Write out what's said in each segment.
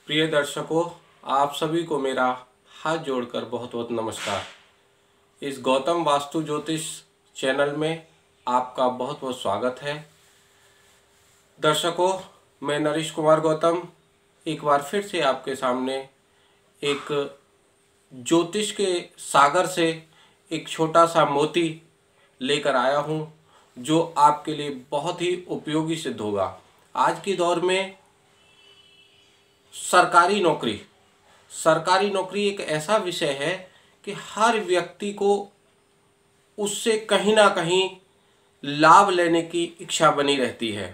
प्रिय दर्शकों, आप सभी को मेरा हाथ जोड़कर बहुत बहुत नमस्कार। इस गौतम वास्तु ज्योतिष चैनल में आपका बहुत बहुत स्वागत है। दर्शकों, मैं नरेश कुमार गौतम एक बार फिर से आपके सामने एक ज्योतिष के सागर से एक छोटा सा मोती लेकर आया हूं, जो आपके लिए बहुत ही उपयोगी सिद्ध होगा। आज के दौर में सरकारी नौकरी एक ऐसा विषय है कि हर व्यक्ति को उससे कहीं ना कहीं लाभ लेने की इच्छा बनी रहती है।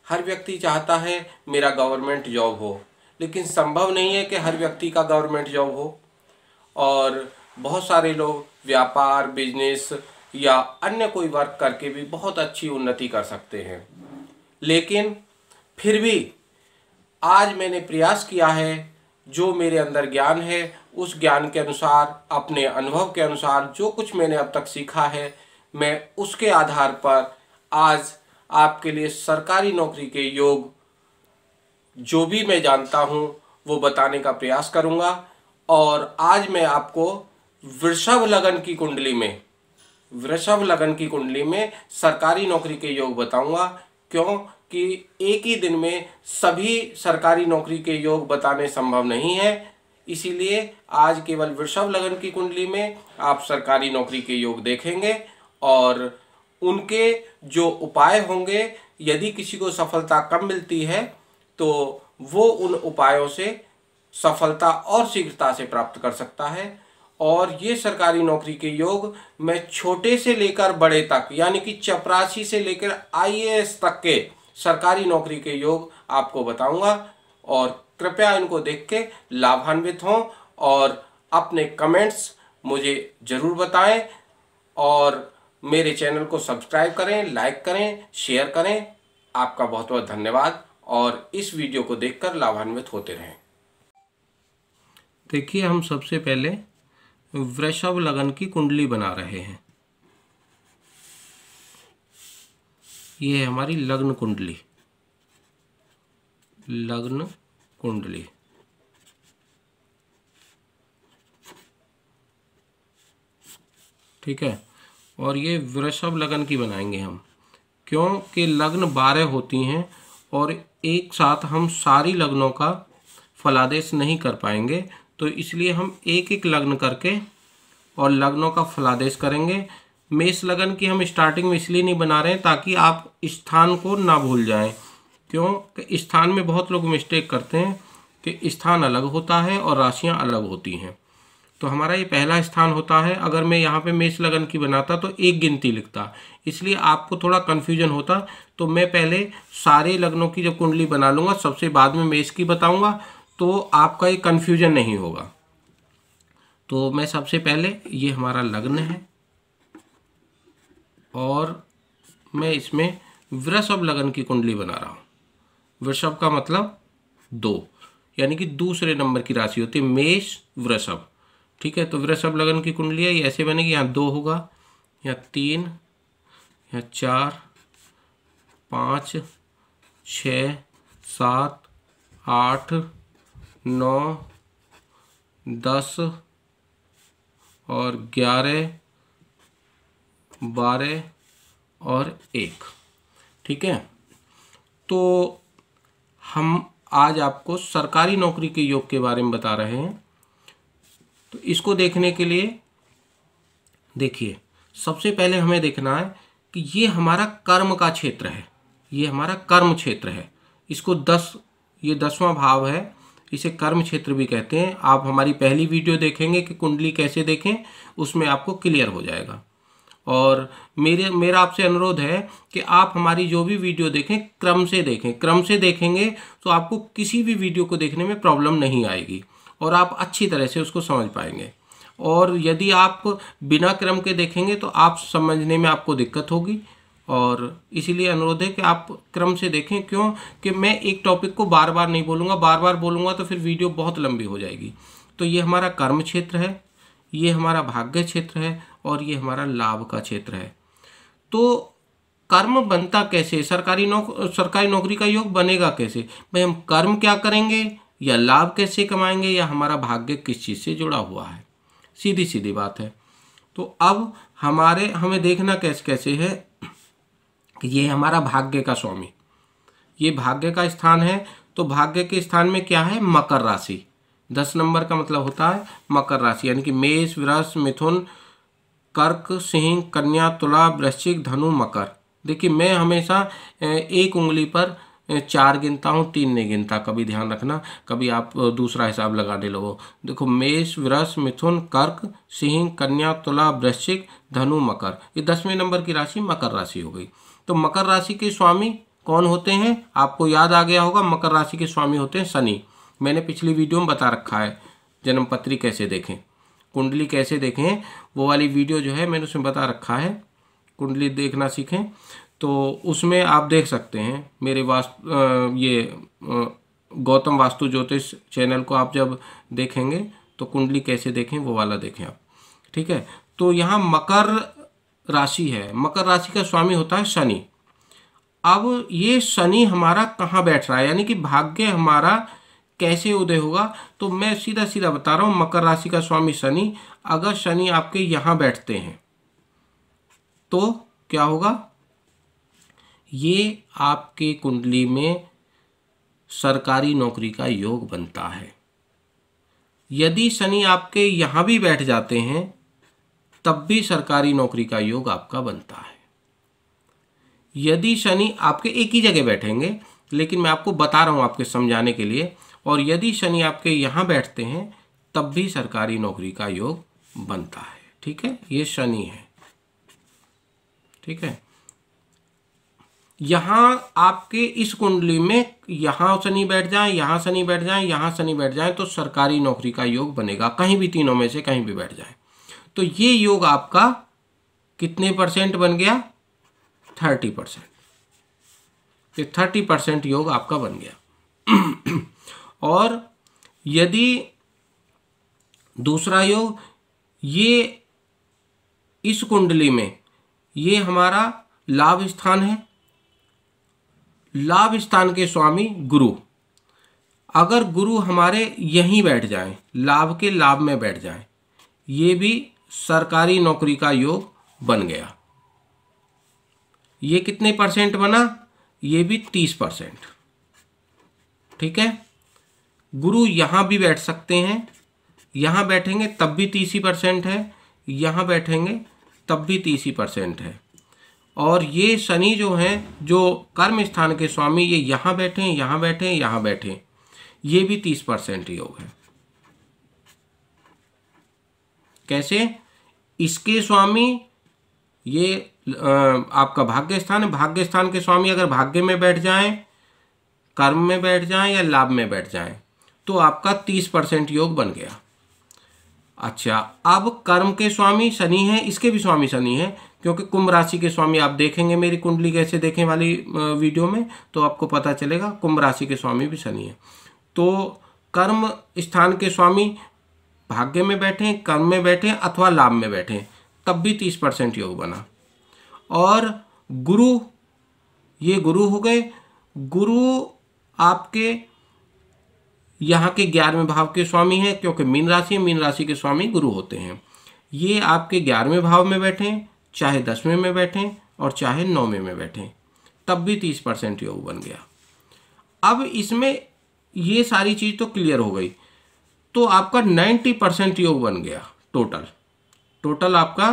हर व्यक्ति चाहता है मेरा गवर्नमेंट जॉब हो, लेकिन संभव नहीं है कि हर व्यक्ति का गवर्नमेंट जॉब हो। और बहुत सारे लोग व्यापार, बिजनेस या अन्य कोई वर्क करके भी बहुत अच्छी उन्नति कर सकते हैं। लेकिन फिर भी आज मैंने प्रयास किया है, जो मेरे अंदर ज्ञान है उस ज्ञान के अनुसार, अपने अनुभव के अनुसार जो कुछ मैंने अब तक सीखा है, मैं उसके आधार पर आज आपके लिए सरकारी नौकरी के योग जो भी मैं जानता हूं वो बताने का प्रयास करूंगा। और आज मैं आपको वृषभ लगन की कुंडली में सरकारी नौकरी के योग बताऊंगा। क्यों कि एक ही दिन में सभी सरकारी नौकरी के योग बताने संभव नहीं है, इसीलिए आज केवल वृषभ लगन की कुंडली में आप सरकारी नौकरी के योग देखेंगे और उनके जो उपाय होंगे, यदि किसी को सफलता कम मिलती है तो वो उन उपायों से सफलता और शीघ्रता से प्राप्त कर सकता है। और ये सरकारी नौकरी के योग मैं छोटे से लेकर बड़े तक, यानी कि चपरासी से लेकर आईएएस तक के सरकारी नौकरी के योग आपको बताऊंगा। और कृपया इनको देख के लाभान्वित हों और अपने कमेंट्स मुझे जरूर बताएं और मेरे चैनल को सब्सक्राइब करें, लाइक करें, शेयर करें। आपका बहुत बहुत धन्यवाद और इस वीडियो को देखकर लाभान्वित होते रहें। देखिए, हम सबसे पहले वृषभ लगन की कुंडली बना रहे हैं। ये है हमारी लग्न कुंडली। ठीक है, और ये वृषभ लगन की बनाएंगे हम, क्योंकि लग्न 12 होती हैं और एक साथ हम सारी लग्नों का फलादेश नहीं कर पाएंगे, तो इसलिए हम एक एक लग्न करके और लग्नों का फलादेश करेंगे। मेष लगन की हम स्टार्टिंग में इसलिए नहीं बना रहे हैं ताकि आप स्थान को ना भूल जाएं, क्योंकि स्थान में बहुत लोग मिस्टेक करते हैं कि स्थान अलग होता है और राशियां अलग होती हैं। तो हमारा ये पहला स्थान होता है। अगर मैं यहाँ पे मेष लगन की बनाता तो एक गिनती लिखता, इसलिए आपको थोड़ा कन्फ्यूजन होता। तो मैं पहले सारे लग्नों की जब कुंडली बना लूँगा, सबसे बाद में मेष की बताऊँगा, तो आपका ये कन्फ्यूजन नहीं होगा। तो मैं सबसे पहले, ये हमारा लग्न है और मैं इसमें वृषभ लगन की कुंडली बना रहा हूँ। वृषभ का मतलब 2, यानी कि दूसरे नंबर की राशि होती है मेष वृषभ। ठीक है, तो वृषभ लगन की कुंडली है, ये ऐसे बनेगी। यहाँ 2 होगा, यहाँ 3, यहाँ 4, 5, 6, 7, 8, 9, 10 और 11, 12 और 1। ठीक है, तो हम आज आपको सरकारी नौकरी के योग के बारे में बता रहे हैं। तो इसको देखने के लिए देखिए, सबसे पहले हमें देखना है कि ये हमारा कर्म का क्षेत्र है, ये हमारा कर्म क्षेत्र है। इसको 10, ये 10वां भाव है, इसे कर्म क्षेत्र भी कहते हैं। आप हमारी पहली वीडियो देखेंगे कि कुंडली कैसे देखें, उसमें आपको क्लियर हो जाएगा। और मेरा आपसे अनुरोध है कि आप हमारी जो भी वीडियो देखें क्रम से देखें। क्रम से देखेंगे तो आपको किसी भी वीडियो को देखने में प्रॉब्लम नहीं आएगी और आप अच्छी तरह से उसको समझ पाएंगे। और यदि आप बिना क्रम के देखेंगे तो आप समझने में आपको दिक्कत होगी, और इसीलिए अनुरोध है कि आप क्रम से देखें। क्यों कि मैं एक टॉपिक को बार बार नहीं बोलूँगा, बार बार बोलूँगा तो फिर वीडियो बहुत लंबी हो जाएगी। तो ये हमारा कर्म क्षेत्र है, ये हमारा भाग्य क्षेत्र है और ये हमारा लाभ का क्षेत्र है। तो कर्म बनता कैसे, सरकारी नौकरी का योग बनेगा कैसे? भाई हम कर्म क्या करेंगे या लाभ कैसे कमाएंगे, या हमारा भाग्य किस चीज़ से जुड़ा हुआ है। सीधी सीधी बात है। तो अब हमें देखना कैसे कैसे है कि ये हमारा भाग्य का स्वामी, ये भाग्य का स्थान है। तो भाग्य के स्थान में क्या है, मकर राशि। 10 नंबर का मतलब होता है मकर राशि, यानी कि मेष, वृष, मिथुन, कर्क, सिंह, कन्या, तुला, वृश्चिक, धनु, मकर। देखिए मैं हमेशा एक उंगली पर 4 गिनता हूँ, 3 नहीं गिनता, कभी ध्यान रखना, कभी आप दूसरा हिसाब लगाने लगो। देखो मेष, वृष, मिथुन, कर्क, सिंह, कन्या, तुला, वृश्चिक, धनु, मकर, ये 10वें नंबर की राशि मकर राशि हो गई। तो मकर राशि के स्वामी कौन होते हैं, आपको याद आ गया होगा, मकर राशि के स्वामी होते हैं शनि। मैंने पिछली वीडियो में बता रखा है, जन्मपत्री कैसे देखें, कुंडली कैसे देखें, वो वाली वीडियो जो है मैंने उसमें बता रखा है, कुंडली देखना सीखें। तो उसमें आप देख सकते हैं मेरे गौतम वास्तु ज्योतिष चैनल को आप जब देखेंगे तो कुंडली कैसे देखें वो वाला देखें आप, ठीक है। तो यहाँ मकर राशि है, मकर राशि का स्वामी होता है शनि। अब ये शनि हमारा कहाँ बैठ रहा है, यानी कि भाग्य हमारा कैसे उदय होगा, तो मैं सीधा सीधा बता रहा हूँ, मकर राशि का स्वामी शनि, अगर शनि आपके यहाँ बैठते हैं तो क्या होगा, ये आपके कुंडली में सरकारी नौकरी का योग बनता है। यदि शनि आपके यहाँ भी बैठ जाते हैं तब भी सरकारी नौकरी का योग आपका बनता है। यदि शनि आपके एक ही जगह बैठेंगे, लेकिन मैं आपको बता रहा हूँ आपके समझाने के लिए, और यदि शनि आपके यहाँ बैठते हैं तब भी सरकारी नौकरी का योग बनता है, ठीक है। ये शनि है, ठीक है। यहाँ आपके इस कुंडली में यहाँ शनि बैठ जाए, यहाँ शनि बैठ जाए, यहाँ शनि बैठ जाए तो सरकारी नौकरी का योग बनेगा, कहीं भी तीनों में से कहीं भी बैठ जाए। तो ये योग आपका कितने % बन गया, 30%। ये 30% योग आपका बन गया। और यदि दूसरा योग, ये इस कुंडली में ये हमारा लाभ स्थान है, लाभ स्थान के स्वामी गुरु, अगर गुरु हमारे यहीं बैठ जाएं, लाभ के लाभ में बैठ जाएं, ये भी सरकारी नौकरी का योग बन गया। ये कितने % बना, ये भी 30%, ठीक है। गुरु यहाँ भी बैठ सकते हैं, यहाँ बैठेंगे तब भी 30% है, यहाँ बैठेंगे तब भी 30% है। और ये शनि जो हैं, जो कर्म स्थान के स्वामी, ये यहाँ बैठे, यहाँ बैठे, यहाँ बैठे, ये भी 30% योग है। कैसे, इसके स्वामी ये आपका भाग्य स्थान है, भाग्य स्थान के स्वामी अगर भाग्य में बैठ जाएं, कर्म में बैठ जाएं या लाभ में बैठ जाएं तो आपका 30% योग बन गया। अच्छा, अब कर्म के स्वामी शनि है, इसके भी स्वामी शनि है, क्योंकि कुंभ राशि के स्वामी आप देखेंगे मेरी कुंडली कैसे देखें वाली वीडियो में, तो आपको पता चलेगा कुंभ राशि के स्वामी भी शनि है। तो कर्म स्थान के स्वामी भाग्य में बैठे, कर्म में बैठे अथवा लाभ में बैठे तब भी 30% योग बना। और गुरु, ये गुरु हो गए, गुरु आपके यहाँ के 11वें भाव के स्वामी हैं, क्योंकि मीन राशि है, मीन राशि के स्वामी गुरु होते हैं। ये आपके 11वें भाव में बैठें, चाहे 10वें में बैठें और चाहे 9वें में बैठें, तब भी 30% योग बन गया। अब इसमें ये सारी चीज़ तो क्लियर हो गई, तो आपका 90% योग बन गया। टोटल आपका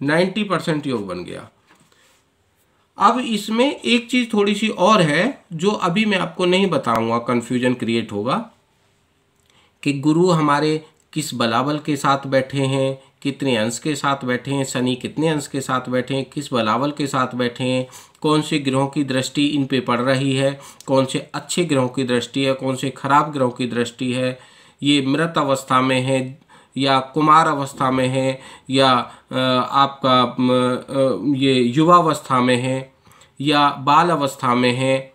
90% योग बन गया। अब इसमें एक चीज़ थोड़ी सी और है जो अभी मैं आपको नहीं बताऊंगा, कन्फ्यूजन क्रिएट होगा कि गुरु हमारे किस बलाबल के साथ बैठे हैं, कितने अंश के साथ बैठे हैं, शनि कितने अंश के साथ बैठे हैं, किस बलाबल के साथ बैठे हैं, कौन से ग्रहों की दृष्टि इन पे पड़ रही है, कौन से अच्छे ग्रहों की दृष्टि है, कौन से खराब ग्रहों की दृष्टि है, ये मृत अवस्था में है या कुमार अवस्था में है या आपका ये युवावस्था में है या बाल अवस्था में है,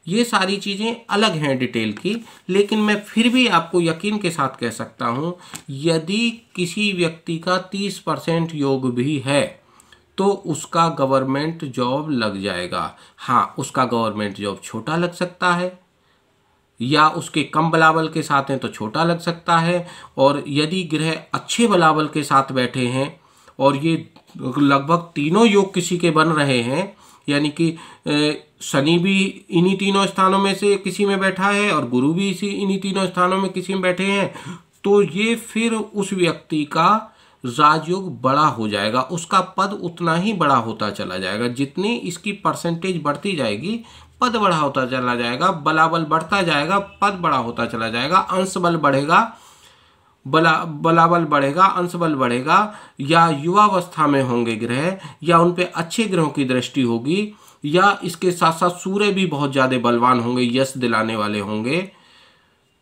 ये सारी चीज़ें अलग हैं डिटेल की। लेकिन मैं फिर भी आपको यकीन के साथ कह सकता हूँ, यदि किसी व्यक्ति का 30% योग भी है तो उसका गवर्नमेंट जॉब लग जाएगा। हाँ, उसका गवर्नमेंट जॉब छोटा लग सकता है, या उसके कम बलाबल के साथ हैं तो छोटा लग सकता है। और यदि ग्रह अच्छे बलाबल के साथ बैठे हैं और ये लगभग तीनों योग किसी के बन रहे हैं, यानी कि शनि भी इन्हीं तीनों स्थानों में से किसी में बैठा है और गुरु भी इन्हीं तीनों स्थानों में किसी में बैठे हैं, तो ये फिर उस व्यक्ति का राजयोग बड़ा हो जाएगा, उसका पद उतना ही बड़ा होता चला जाएगा। जितनी इसकी परसेंटेज बढ़ती जाएगी पद बड़ा होता चला जाएगा, बलाबल बढ़ता जाएगा, पद बड़ा होता चला जाएगा, अंश बल बढ़ेगा, बलाबल बढ़ेगा, अंश बल बढ़ेगा। या युवावस्था में होंगे ग्रह, या उन पे अच्छे ग्रहों की दृष्टि होगी, या इसके साथ साथ सूर्य भी बहुत ज़्यादा बलवान होंगे, यश दिलाने वाले होंगे,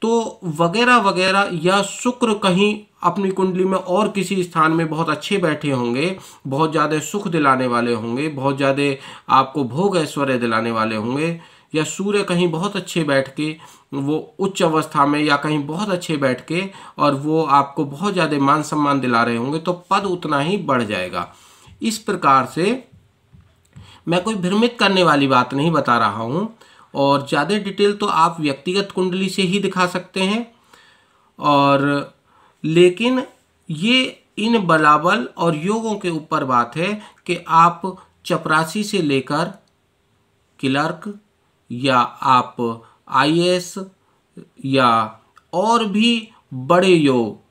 तो वगैरह वगैरह। या शुक्र कहीं अपनी कुंडली में और किसी स्थान में बहुत अच्छे बैठे होंगे, बहुत ज़्यादा सुख दिलाने वाले होंगे, बहुत ज़्यादा आपको भोग ऐश्वर्य दिलाने वाले होंगे। या सूर्य कहीं बहुत अच्छे बैठ के वो उच्च अवस्था में, या कहीं बहुत अच्छे बैठ के और वो आपको बहुत ज़्यादा मान सम्मान दिला रहे होंगे, तो पद उतना ही बढ़ जाएगा। इस प्रकार से मैं कोई भ्रमित करने वाली बात नहीं बता रहा हूँ, और ज़्यादा डिटेल तो आप व्यक्तिगत कुंडली से ही दिखा सकते हैं। और लेकिन ये इन बलाबल और योगों के ऊपर बात है कि आप चपरासी से लेकर क्लर्क, या आप आईएएस, या और भी बड़े योग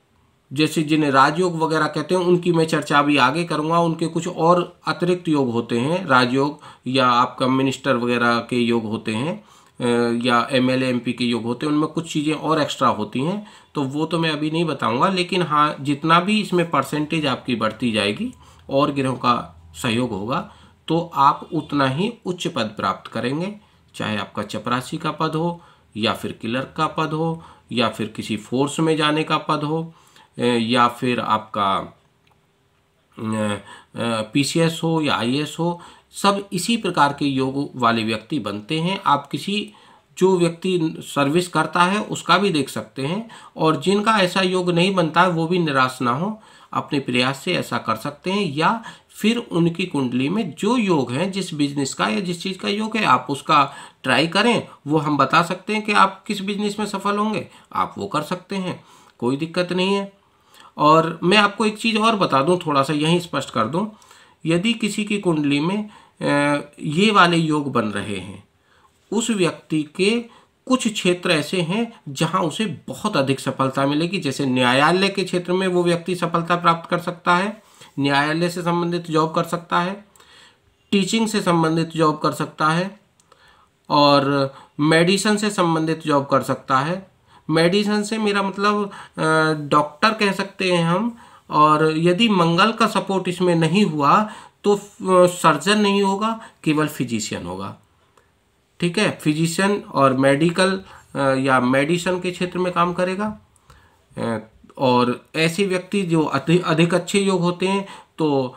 जैसे जिन्हें राजयोग वगैरह कहते हैं, उनकी मैं चर्चा भी आगे करूंगा। उनके कुछ और अतिरिक्त योग होते हैं राजयोग, या आपका मिनिस्टर वगैरह के योग होते हैं, या एमएलए एमपी के योग होते हैं, उनमें कुछ चीज़ें और एक्स्ट्रा होती हैं, तो वो तो मैं अभी नहीं बताऊंगा। लेकिन हाँ, जितना भी इसमें परसेंटेज आपकी बढ़ती जाएगी और ग्रहों का सहयोग होगा, तो आप उतना ही उच्च पद प्राप्त करेंगे, चाहे आपका चपरासी का पद हो, या फिर क्लर्क का पद हो, या फिर किसी फोर्स में जाने का पद हो, या फिर आपका पीसीएस हो या आईएएस हो। सब इसी प्रकार के योग वाले व्यक्ति बनते हैं। आप किसी जो व्यक्ति सर्विस करता है उसका भी देख सकते हैं, और जिनका ऐसा योग नहीं बनता है वो भी निराश ना हो, अपने प्रयास से ऐसा कर सकते हैं। या फिर उनकी कुंडली में जो योग है, जिस बिजनेस का या जिस चीज़ का योग है, आप उसका ट्राई करें। वो हम बता सकते हैं कि आप किस बिजनेस में सफल होंगे, आप वो कर सकते हैं, कोई दिक्कत नहीं है। और मैं आपको एक चीज़ और बता दूं, थोड़ा सा यहीं स्पष्ट कर दूं, यदि किसी की कुंडली में ये वाले योग बन रहे हैं, उस व्यक्ति के कुछ क्षेत्र ऐसे हैं जहां उसे बहुत अधिक सफलता मिलेगी। जैसे न्यायालय के क्षेत्र में वो व्यक्ति सफलता प्राप्त कर सकता है, न्यायालय से संबंधित जॉब कर सकता है, टीचिंग से संबंधित जॉब कर सकता है, और मेडिसिन से संबंधित जॉब कर सकता है। मेडिसिन से मेरा मतलब डॉक्टर कह सकते हैं हम। और यदि मंगल का सपोर्ट इसमें नहीं हुआ तो सर्जन नहीं होगा, केवल फिजिशियन होगा। ठीक है, फिजिशियन और मेडिकल या मेडिसिन के क्षेत्र में काम करेगा। और ऐसे व्यक्ति जो अधिक अच्छे योग होते हैं तो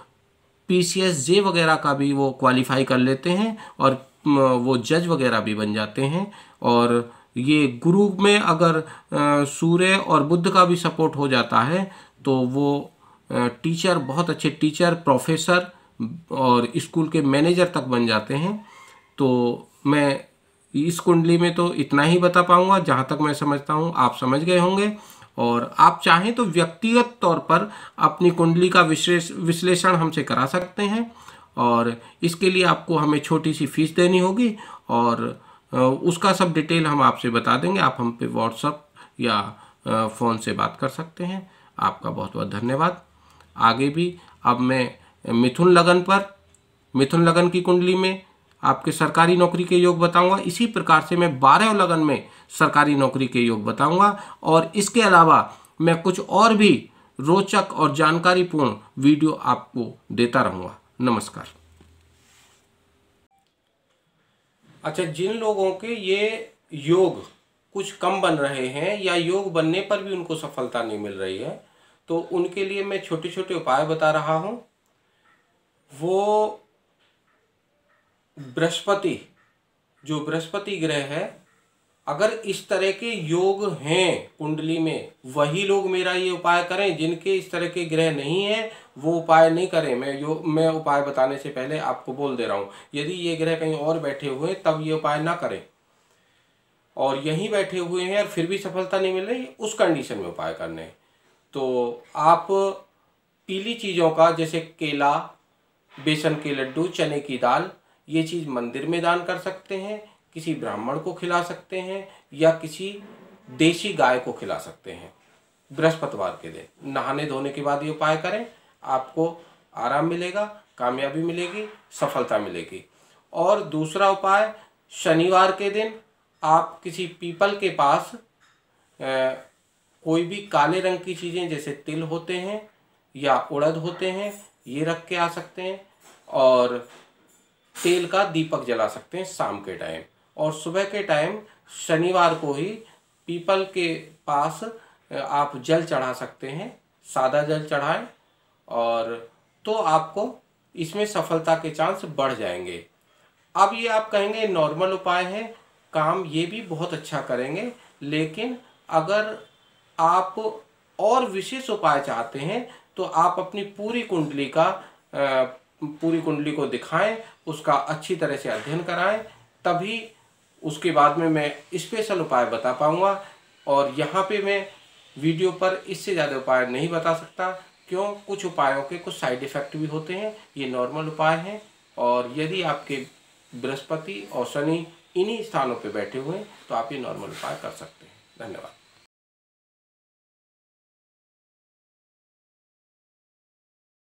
पीसीएस वगैरह का भी वो क्वालिफाई कर लेते हैं, और वो जज वगैरह भी बन जाते हैं। और ये गुरु में अगर सूर्य और बुध का भी सपोर्ट हो जाता है तो वो टीचर, बहुत अच्छे टीचर, प्रोफेसर और स्कूल के मैनेजर तक बन जाते हैं। तो मैं इस कुंडली में तो इतना ही बता पाऊंगा, जहाँ तक मैं समझता हूँ आप समझ गए होंगे। और आप चाहें तो व्यक्तिगत तौर पर अपनी कुंडली का विश्लेषण हमसे करा सकते हैं, और इसके लिए आपको हमें छोटी सी फीस देनी होगी, और उसका सब डिटेल हम आपसे बता देंगे। आप हम पे व्हाट्सएप या फ़ोन से बात कर सकते हैं। आपका बहुत बहुत धन्यवाद। आगे भी अब मैं मिथुन लगन की कुंडली में आपके सरकारी नौकरी के योग बताऊंगा। इसी प्रकार से मैं 12 लगन में सरकारी नौकरी के योग बताऊंगा, और इसके अलावा मैं कुछ और भी रोचक और जानकारीपूर्ण वीडियो आपको देता रहूँगा। नमस्कार। अच्छा, जिन लोगों के ये योग कुछ कम बन रहे हैं या योग बनने पर भी उनको सफलता नहीं मिल रही है, तो उनके लिए मैं छोटे छोटे उपाय बता रहा हूँ। वो बृहस्पति, जो बृहस्पति ग्रह है, अगर इस तरह के योग हैं कुंडली में, वही लोग मेरा ये उपाय करें। जिनके इस तरह के ग्रह नहीं है वो उपाय नहीं करें। मैं उपाय बताने से पहले आपको बोल दे रहा हूँ, यदि ये ग्रह कहीं और बैठे हुए तब ये उपाय ना करें। और यहीं बैठे हुए हैं और फिर भी सफलता नहीं मिल रही, उस कंडीशन में उपाय करने हैं। तो आप पीली चीज़ों का, जैसे केला, बेसन के लड्डू, चने की दाल, ये चीज़ मंदिर में दान कर सकते हैं, किसी ब्राह्मण को खिला सकते हैं, या किसी देशी गाय को खिला सकते हैं। बृहस्पतिवार के दिन नहाने धोने के बाद ये उपाय करें, आपको आराम मिलेगा, कामयाबी मिलेगी, सफलता मिलेगी। और दूसरा उपाय, शनिवार के दिन आप किसी पीपल के पास कोई भी काले रंग की चीज़ें, जैसे तिल होते हैं या उड़द होते हैं, ये रख के आ सकते हैं, और तेल का दीपक जला सकते हैं शाम के टाइम। और सुबह के टाइम शनिवार को ही पीपल के पास आप जल चढ़ा सकते हैं, सादा जल चढ़ाएं, और तो आपको इसमें सफलता के चांस बढ़ जाएंगे। अब ये आप कहेंगे नॉर्मल उपाय है, काम ये भी बहुत अच्छा करेंगे, लेकिन अगर आप और विशेष उपाय चाहते हैं तो आप अपनी पूरी कुंडली को दिखाएं, उसका अच्छी तरह से अध्ययन कराएं, तभी उसके बाद में मैं स्पेशल उपाय बता पाऊंगा। और यहाँ पे मैं वीडियो पर इससे ज़्यादा उपाय नहीं बता सकता, क्यों, कुछ उपायों के कुछ साइड इफ़ेक्ट भी होते हैं। ये नॉर्मल उपाय हैं, और यदि आपके बृहस्पति और शनि इन्हीं स्थानों पे बैठे हुए हैं तो आप ये नॉर्मल उपाय कर सकते हैं। धन्यवाद।